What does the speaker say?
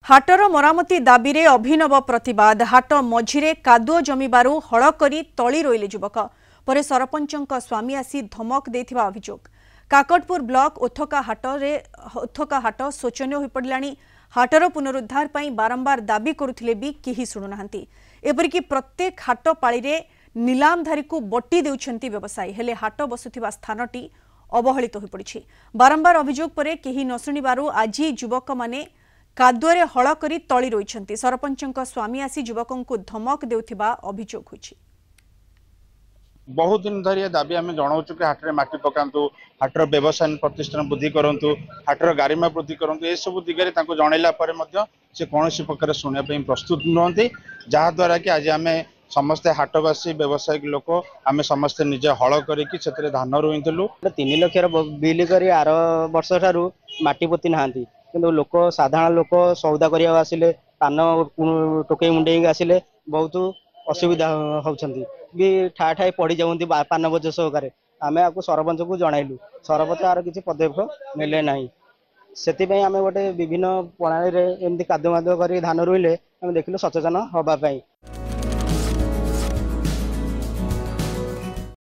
हाटर मरामती दाबी रे अभिनव प्रतिवाद। हाट मझिरे कादुओ जमीबारु हड़ करी तली रोइले युवक। परे सरपंचक स्वामी आसी धमक देथिबा अभियोग। काकटपुर ब्लॉक ओथका हाट शोचनीय होई पड़िलानी। हाटर पुनरुद्धार पई बारंबार दाबी करुथिले भी केही सुनुनाहांती। एपरिकी प्रत्येक हाट पाळी रे नीलामधारी को बट्टी देउछंती व्यवसायी। हेले हाट बसुथिबा स्थानटी अवहेलित होई पड़िछि। बारंबार अभियोग परे केही न सुनिबारु आज युवक माने कादुअरे हड़ करी तली रोइछंती। सरपंचक स्वामी आसी युवकों को धमक देउथिबा अभियोग होइछि। बहुत दिन धरी दाबी आम जनाऊँ कि हाटर माटी पकातु, हाटर व्यवसाय प्रतिष्ठान वृद्धि करूँ, हाटर गारिमा वृद्धि करूँ, ये सब दिगरे जनइला से कौन प्रकार शुणापी प्रस्तुत नुहति। जहाद्वारा कि आज आम समस्ते हाटवासी व्यवसायिक लोक आम समस्ते निजे हल करके धान रोईलु। 3 लाख बिल कर आर वर्ष ठारू माटी पोती ना कि लोक साधारण लोक सौदा करने आसिले पान टोकई मुंडे आसिले बहुत असुविधा होती भी ठा ठाई पड़ जाती पान बोझ सहकार। आम आपको सरपंच को जनइलु, सरपंच आर किसी पदक्षेप नेले ना। से आम गोटे विभिन्न प्रणाली एमती कादो मादो कर धान रोईले देखिलु सचेतन होगापाई।